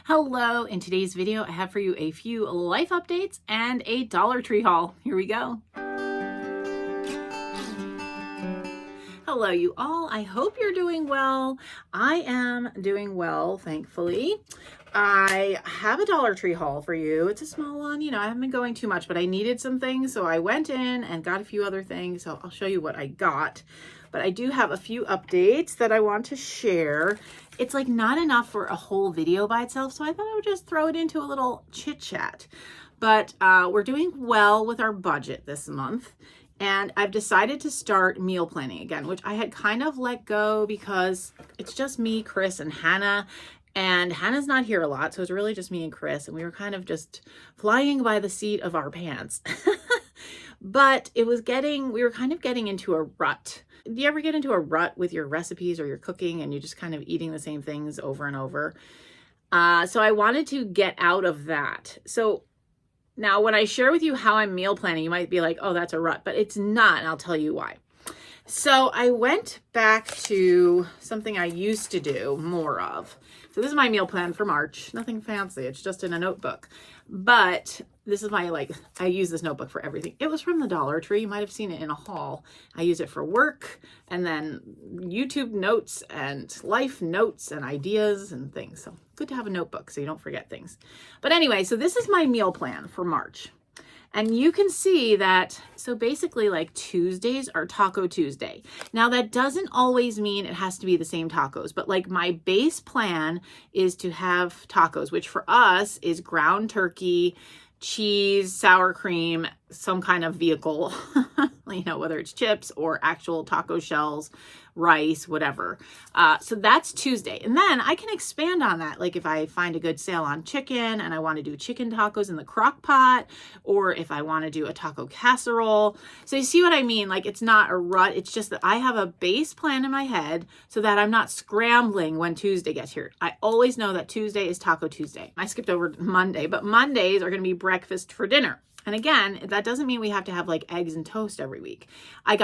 Hello, in today's video I have for you a few life updates and a Dollar Tree haul. Here we go. Hello you all, I hope you're doing well. I am doing well, thankfully. I have a Dollar Tree haul for you. It's a small one, I haven't been going too much, but I needed some things, so I went in and got a few other things, so I'll show you what I got. But I do have a few updates that I want to share. It's like not enough for a whole video by itself, so I thought I would just throw it into a little chit chat. But we're doing well with our budget this month. And I've decided to start meal planning again, which I had kind of let go because it's just me, Chris, and Hannah. And Hannah's not here a lot, so it's really just me and Chris. And we were kind of just flying by the seat of our pants. But we were kind of getting into a rut. Do you ever get into a rut with your recipes or your cooking and you're just kind of eating the same things over and over? So I wanted to get out of that. So now when I share with you how I'm meal planning, you might be like, oh, that's a rut, but it's not, and I'll tell you why. So I went back to something I used to do more of. So this is my meal plan for March. Nothing fancy. It's just in a notebook. But this is I use this notebook for everything. It was from the Dollar Tree. You might have seen it in a haul. I use it for work and then YouTube notes and life notes and ideas and things. So good to have a notebook so you don't forget things. But anyway, so this is my meal plan for March. And you can see that, so basically Tuesdays are Taco Tuesday. Now that doesn't always mean it has to be the same tacos, but my base plan is to have tacos, which for us is ground turkey, cheese, sour cream, some kind of vehicle, whether it's chips or actual taco shells, rice, whatever. So that's Tuesday. And then I can expand on that. If I find a good sale on chicken and I want to do chicken tacos in the crock pot, or if I want to do a taco casserole. So you see what I mean? It's not a rut. It's just that I have a base plan in my head so that I'm not scrambling when Tuesday gets here. I always know that Tuesday is Taco Tuesday. I skipped over Monday, but Mondays are going to be breakfast for dinner. And again, that doesn't mean we have to have eggs and toast every week. I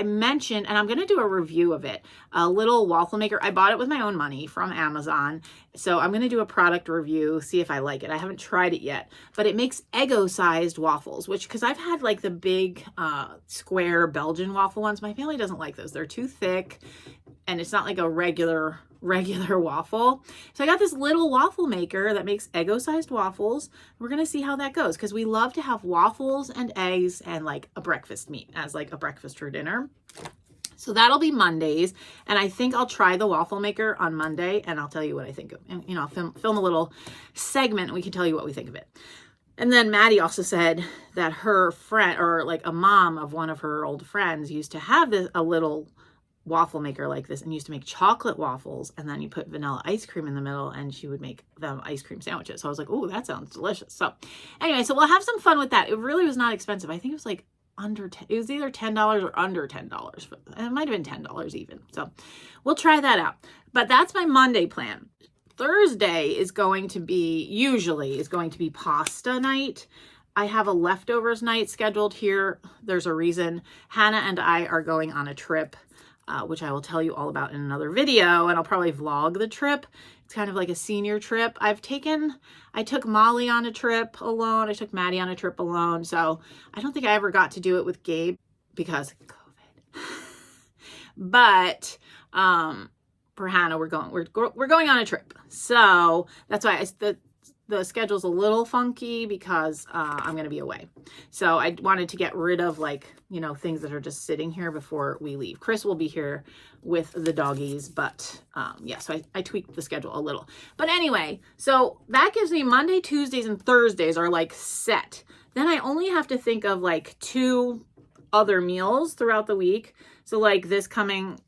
mentioned, and I'm going to do a review of it, a little waffle maker. I bought it with my own money from Amazon. So I'm going to do a product review, see if I like it. I haven't tried it yet, but it makes Eggo-sized waffles, because I've had the big square Belgian waffle ones. My family doesn't like those. They're too thick and it's not a regular waffle. So I got this little waffle maker that makes Eggo-sized waffles. We're going to see how that goes because we love to have waffles and eggs and a breakfast meat as a breakfast for dinner. So that'll be Mondays. And I think I'll try the waffle maker on Monday and I'll tell you what I think of it. And, I'll film a little segment and we can tell you what we think of it. And then Maddie also said that her friend or a mom of one of her old friends used to have a little waffle maker like this and used to make chocolate waffles, and then you put vanilla ice cream in the middle and she would make them ice cream sandwiches. So I was like, oh, that sounds delicious. So anyway, so we'll have some fun with that. It really was not expensive. I think it was under 10, it was either $10 or under $10, but it might have been $10 even. So we'll try that out. But that's my Monday plan. Thursday is going to be pasta night. I have a leftovers night scheduled here. There's a reason. Hannah and I are going on a trip, which I will tell you all about in another video, and I'll probably vlog the trip. It's kind of like a senior trip. I took Molly on a trip alone. I took Maddie on a trip alone. So I don't think I ever got to do it with Gabe because COVID. But for Hannah, we're going on a trip. So that's why the schedule's a little funky because I'm going to be away. So I wanted to get rid of things that are just sitting here before we leave. Chris will be here with the doggies, but so I tweaked the schedule a little. But anyway, so that gives me Monday, Tuesdays, and Thursdays are set. Then I only have to think of 2 other meals throughout the week. So this coming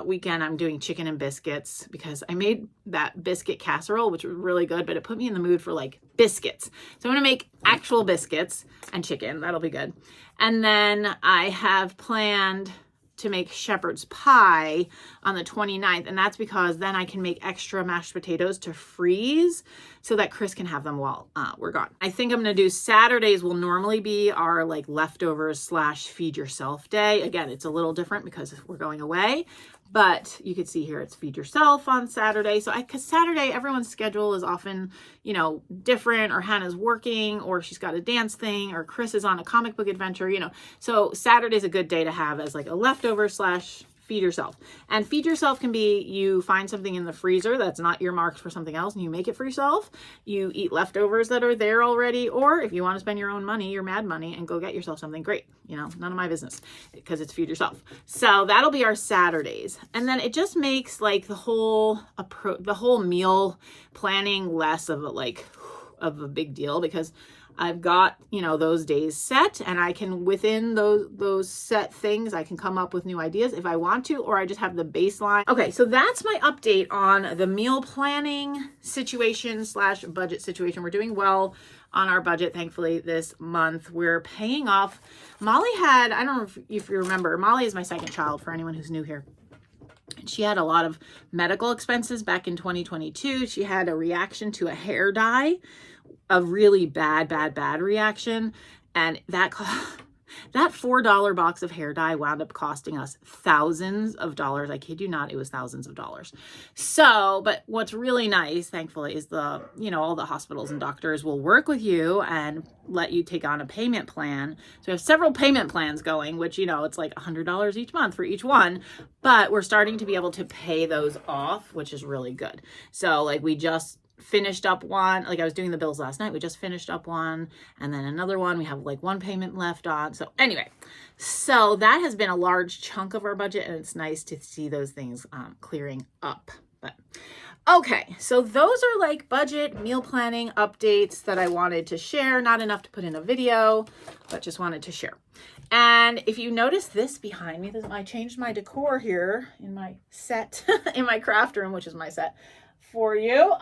weekend, I'm doing chicken and biscuits because I made that biscuit casserole, which was really good, but it put me in the mood for biscuits. So I'm going to make actual biscuits and chicken. That'll be good. And then I have planned to make shepherd's pie on the 29th. And that's because then I can make extra mashed potatoes to freeze so that Chris can have them while we're gone. I think I'm going to do Saturdays will normally be our leftovers / feed yourself day. Again, it's a little different because we're going away, But you could see here it's Feed Yourself on Saturday. So because Saturday, everyone's schedule is often, you know, different, or Hannah's working, or she's got a dance thing, or Chris is on a comic book adventure, you know. So Saturday's a good day to have as like a leftover / feed yourself. And feed yourself can be you find something in the freezer that's not earmarked for something else and you make it for yourself. You eat leftovers that are there already, or if you want to spend your own money, your mad money, and go get yourself something great, you know, none of my business, because it's feed yourself. So that'll be our Saturdays. And then it just makes like the whole meal planning less of a big deal, because I've got, you know, those days set, and I can, within those set things, I can come up with new ideas if I want to, or I just have the baseline. Okay, so that's my update on the meal planning situation / budget situation. We're doing well on our budget, thankfully, this month. We're paying off. Molly had, I don't know if you remember, Molly is my second child, for anyone who's new here. She had a lot of medical expenses back in 2022. She had a reaction to a hair dye, a really bad reaction. And that $4 box of hair dye wound up costing us thousands of dollars. I kid you not, it was thousands of dollars. So, but what's really nice, thankfully, is all the hospitals and doctors will work with you and let you take on a payment plan. So we have several payment plans going, which, you know, it's like $100 each month for each one, but we're starting to be able to pay those off, which is really good. So like we just finished up one, like I was doing the bills last night. We just finished up one, and then another one. We have like one payment left on. So anyway, so that has been a large chunk of our budget, and it's nice to see those things clearing up. But okay, so those are like budget meal planning updates that I wanted to share. Not enough to put in a video, but just wanted to share. And if you notice this behind me, I changed my decor here in my set, in my craft room, which is my set. For you,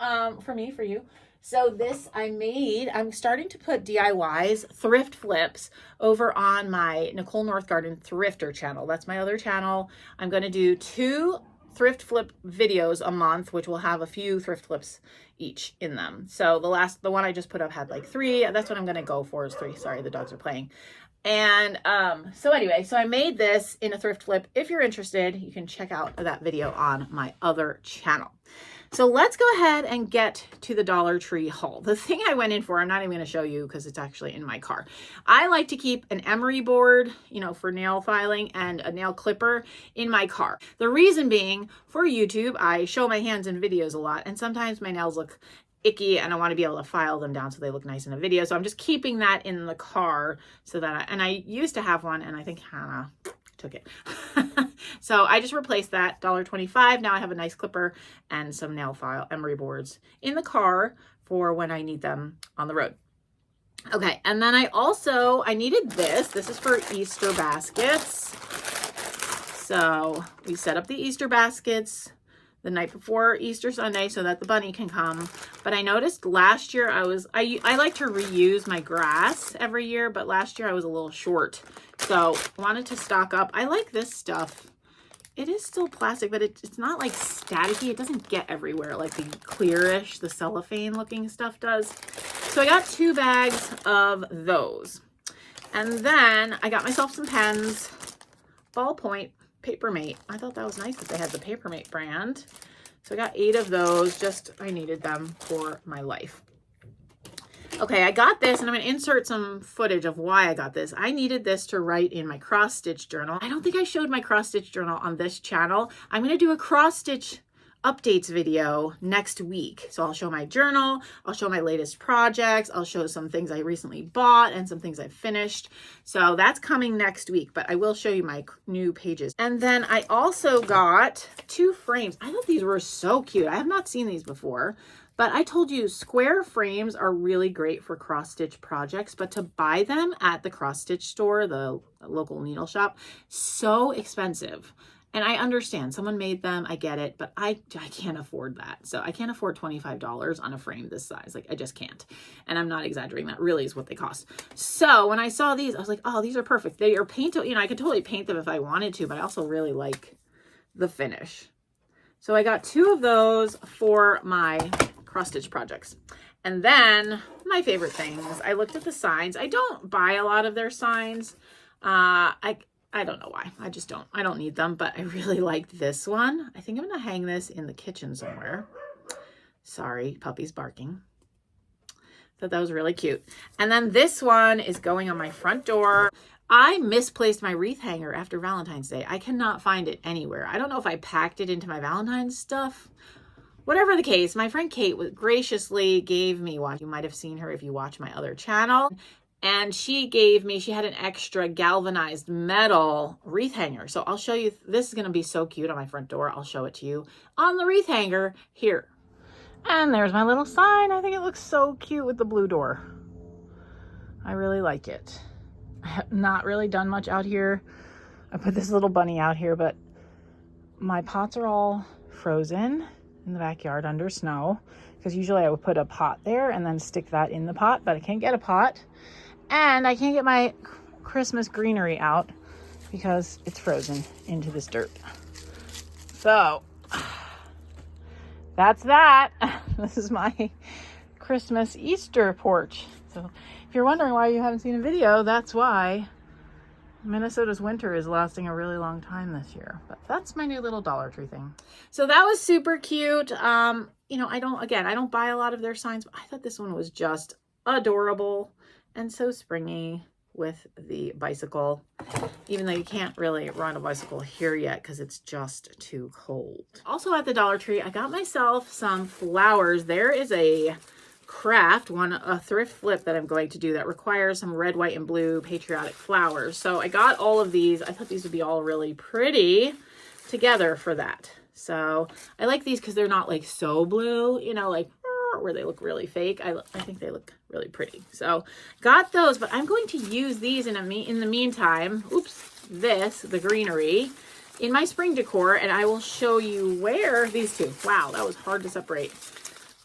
for you. So this I'm starting to put DIYs, thrift flips, over on my Nicole Northgarden Thrifter channel. That's my other channel. I'm going to do 2 thrift flip videos a month, which will have a few thrift flips each in them. So the one I just put up had like 3. That's what I'm going to go for, is 3. Sorry, the dogs are playing. And so anyway, so I made this in a thrift flip. If you're interested, you can check out that video on my other channel. So let's go ahead and get to the Dollar Tree haul. The thing I went in for, I'm not even going to show you because it's actually in my car. I like to keep an emery board, you know, for nail filing, and a nail clipper in my car. The reason being, for YouTube, I show my hands in videos a lot, and sometimes my nails look icky and I want to be able to file them down so they look nice in a video. So I'm just keeping that in the car so that I used to have one, and I think Hannah took it. So I just replaced that, $1.25. Now I have a nice clipper and some nail file emery boards in the car for when I need them on the road. Okay, and then I needed this. This is for Easter baskets. So we set up the Easter baskets the night before Easter Sunday so that the bunny can come. But I noticed last year I like to reuse my grass every year, but last year I was a little short. So I wanted to stock up. I like this stuff. It is still plastic, but it's not like staticky. It doesn't get everywhere like the clearish, the cellophane looking stuff does. So I got 2 bags of those. And then I got myself some pens, ballpoint, Papermate. I thought that was nice that they had the Papermate brand. So I got 8 of those. I needed them for my life. Okay, I got this, and I'm going to insert some footage of why I got this. I needed this to write in my cross-stitch journal. I don't think I showed my cross-stitch journal on this channel. I'm going to do a cross-stitch updates video next week. So I'll show my journal, I'll show my latest projects, I'll show some things I recently bought and some things I finished. So that's coming next week, but I will show you my new pages. And then I also got 2 frames. I thought these were so cute. I have not seen these before. But I told you square frames are really great for cross-stitch projects, but to buy them at the cross-stitch store, the local needle shop, so expensive. And I understand someone made them, I get it, but I can't afford that. So I can't afford $25 on a frame this size. Like, I just can't. And I'm not exaggerating. That really is what they cost. So when I saw these, I was like, oh, these are perfect. They are paintable. You know, I could totally paint them if I wanted to, but I also really like the finish. So I got 2 of those for my cross-stitch projects. And then my favorite things, I looked at the signs. I don't buy a lot of their signs. I I don't know why. I don't need them, but I really liked this one. I think I'm going to hang this in the kitchen somewhere. Sorry, puppy's barking. Thought that was really cute. And then this one is going on my front door. I misplaced my wreath hanger after Valentine's Day. I cannot find it anywhere. I don't know if I packed it into my Valentine's stuff. Whatever the case, my friend Kate graciously gave me one. You might have seen her if you watch my other channel. And she had an extra galvanized metal wreath hanger. So I'll show you, this is gonna be so cute on my front door. I'll show it to you on the wreath hanger here. And there's my little sign. I think it looks so cute with the blue door. I really like it. I have not really done much out here. I put this little bunny out here, but my pots are all frozen in the backyard under snow, because usually I would put a pot there and then stick that in the pot, but I can't get a pot. And I can't get my Christmas greenery out because it's frozen into this dirt. So that's that. This is my Christmas Easter porch. So if you're wondering why you haven't seen a video, that's why. Minnesota's winter is lasting a really long time this year, but that's my new little Dollar Tree thing. So that was super cute. You know, I don't buy a lot of their signs, but I thought this one was just adorable and so springy with the bicycle, even though you can't really ride a bicycle here yet because it's just too cold. Also at the Dollar Tree, I got myself some flowers. There is a craft, a thrift flip that I'm going to do that requires some red, white, and blue patriotic flowers. So I got all of these. I thought these would be all really pretty together for that. So I like these because they're not like so blue, you know, like where they look really fake. I think they look really pretty. So got those, but I'm going to use these in the meantime. The greenery in my spring decor, and I will show you where these two. Wow, that was hard to separate.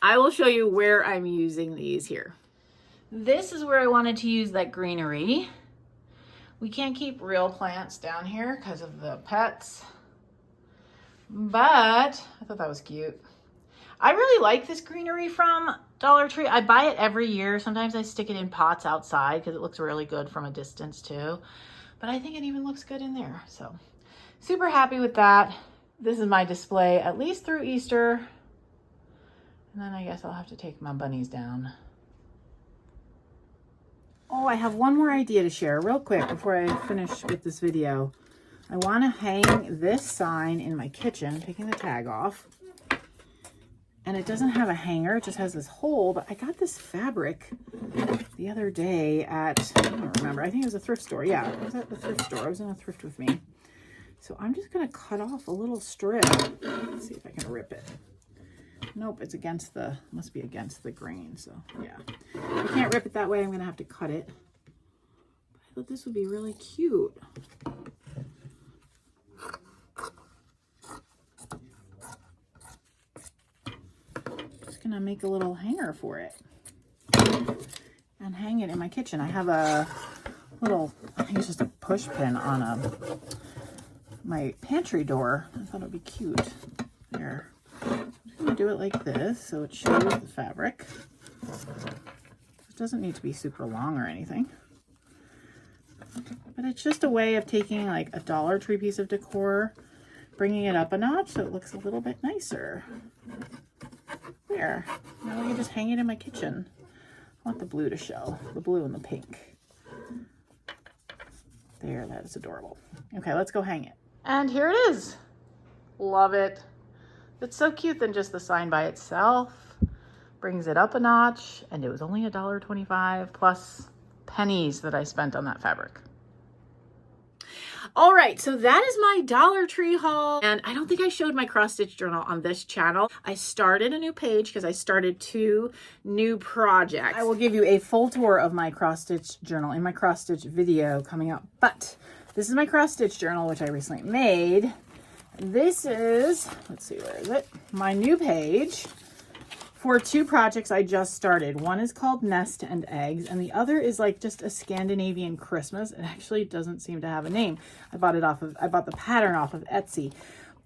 I will show you where I'm using these here. This is where I wanted to use that greenery. We can't keep real plants down here because of the pets, but I thought that was cute. I really like this greenery from Dollar Tree. I buy it every year. Sometimes I stick it in pots outside because it looks really good from a distance too. But I think it even looks good in there. So super happy with that. This is my display at least through Easter. And then I guess I'll have to take my bunnies down. Oh, I have one more idea to share real quick before I finish with this video. I want to hang this sign in my kitchen, taking the tag off. And it doesn't have a hanger, it just has this hole, but I got this fabric the other day at, I don't remember, I think it was a thrift store. Yeah, it was at the thrift store. I was in a thrift with me. So I'm just gonna cut off a little strip. Let's see if I can rip it. Nope, it's must be against the grain, so yeah. I can't rip it that way, I'm gonna have to cut it. But I thought this would be really cute. Gonna make a little hanger for it and hang it in my kitchen. I have a little, I think it's just a push pin on my pantry door. I thought it would be cute. There. I'm just gonna do it like this so it shows the fabric. It doesn't need to be super long or anything, but it's just a way of taking like a Dollar Tree piece of decor, bringing it up a notch so it looks a little bit nicer. There. Now I can just hang it in my kitchen. I want the blue to show. The blue and the pink. There, that is adorable. Okay, let's go hang it. And here it is. Love it. It's so cute than just the sign by itself. Brings it up a notch. And it was only $1.25 plus pennies that I spent on that fabric. All right, so that is my Dollar Tree haul. And I don't think I showed my cross stitch journal on this channel. I started a new page because I started 2 new projects. I will give you a full tour of my cross stitch journal in my cross stitch video coming up. But this is my cross stitch journal, which I recently made. This is, let's see, where is it? My new page for 2 projects I just started. One is called Nest and Eggs, and the other is like just a Scandinavian Christmas. It actually doesn't seem to have a name. I bought the pattern off of Etsy,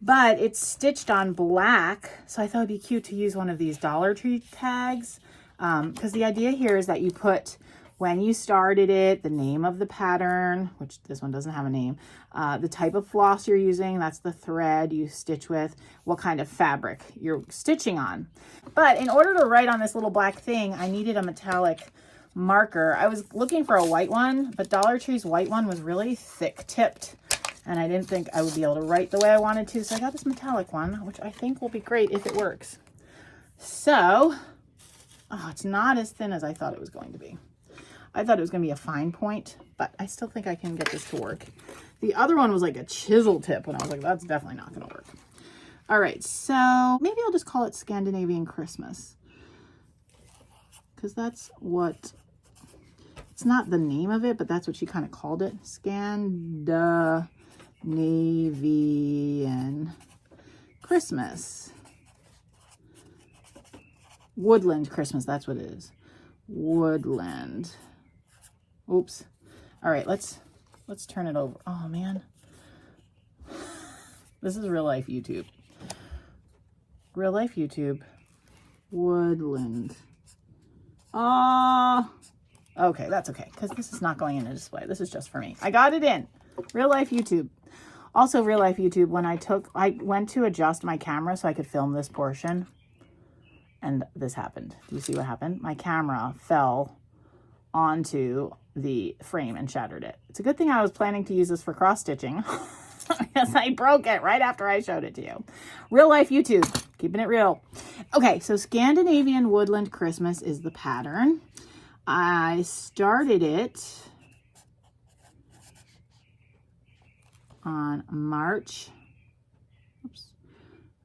but it's stitched on black. So I thought it'd be cute to use one of these Dollar Tree tags. Because the idea here is that you put when you started it, the name of the pattern, which this one doesn't have a name, the type of floss you're using, that's the thread you stitch with, what kind of fabric you're stitching on. But in order to write on this little black thing, I needed a metallic marker. I was looking for a white one, but Dollar Tree's white one was really thick tipped, and I didn't think I would be able to write the way I wanted to, so I got this metallic one, which I think will be great if it works. So, oh, it's not as thin as I thought it was going to be. I thought it was going to be a fine point, but I still think I can get this to work. The other one was like a chisel tip, and I was like, that's definitely not going to work. All right, so maybe I'll just call it Scandinavian Christmas, because that's what, it's not the name of it, but that's what she kind of called it. Scandinavian Christmas. Woodland Christmas, that's what it is. Woodland. Oops. All right, let's turn it over. Oh man. This is real life YouTube. Real life YouTube. Woodland. Okay, that's okay, because this is not going in a display. This is just for me. I got it in. Real life YouTube. Also real life YouTube, when I went to adjust my camera so I could film this portion, and this happened. Do you see what happened? My camera fell onto the frame and shattered it. It's a good thing I was planning to use this for cross stitching. Yes, I broke it right after I showed it to you. Real life YouTube, keeping it real. Okay, so Scandinavian Woodland Christmas is the pattern. I started it on March. Oops.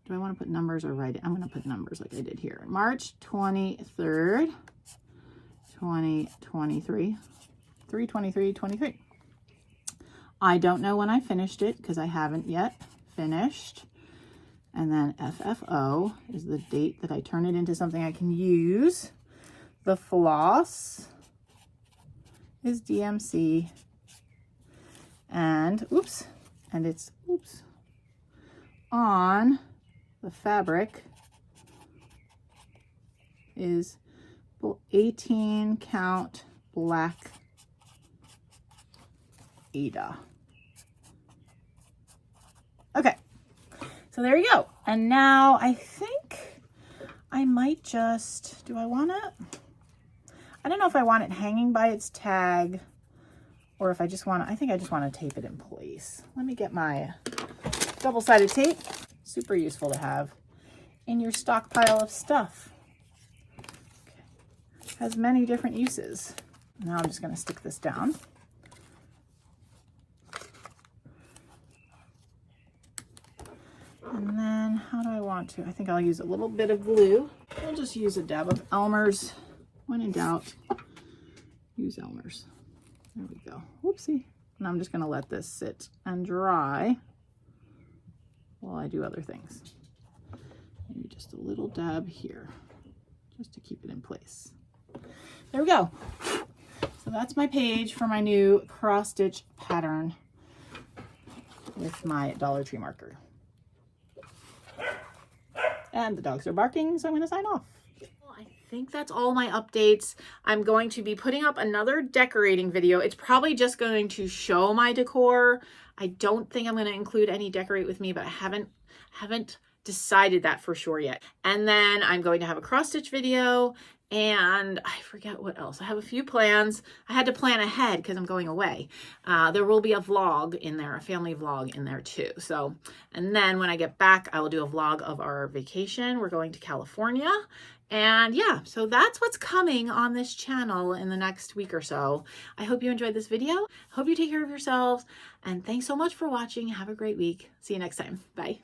Do I want to put numbers or write it? I'm going to put numbers like I did here. March 23rd, 2023. 3/23/23. I don't know when I finished it because I haven't yet finished. And then FFO is the date that I turn it into something I can use. The floss is DMC. And, oops, and it's, oops, on the fabric is 18 count black Ada. Okay, so there you go. And now I think I might just, do I want it? I don't know if I want it hanging by its tag or if I just want to, I think I just want to tape it in place. Let me get my double-sided tape. Super useful to have in your stockpile of stuff. Okay. Has many different uses. Now I'm just going to stick this down. And then how do I want to? I think I'll use a little bit of glue. We'll just use a dab of Elmer's. When in doubt, use Elmer's. There we go. Whoopsie. And I'm just going to let this sit and dry while I do other things. Maybe just a little dab here, just to keep it in place. There we go. So that's my page for my new cross stitch pattern with my Dollar Tree marker. And the dogs are barking, so I'm going to sign off. Well, I think that's all my updates. I'm going to be putting up another decorating video. It's probably just going to show my decor. I don't think I'm going to include any decorate with me, but I haven't decided that for sure yet. And then I'm going to have a cross stitch video, and I forget what else. I have a few plans. I had to plan ahead because I'm going away. There will be a vlog in there, a family vlog in there too. So, and then when I get back, I will do a vlog of our vacation. We're going to California. And yeah, so that's what's coming on this channel in the next week or so. I hope you enjoyed this video. Hope you take care of yourselves. And thanks so much for watching. Have a great week. See you next time. Bye.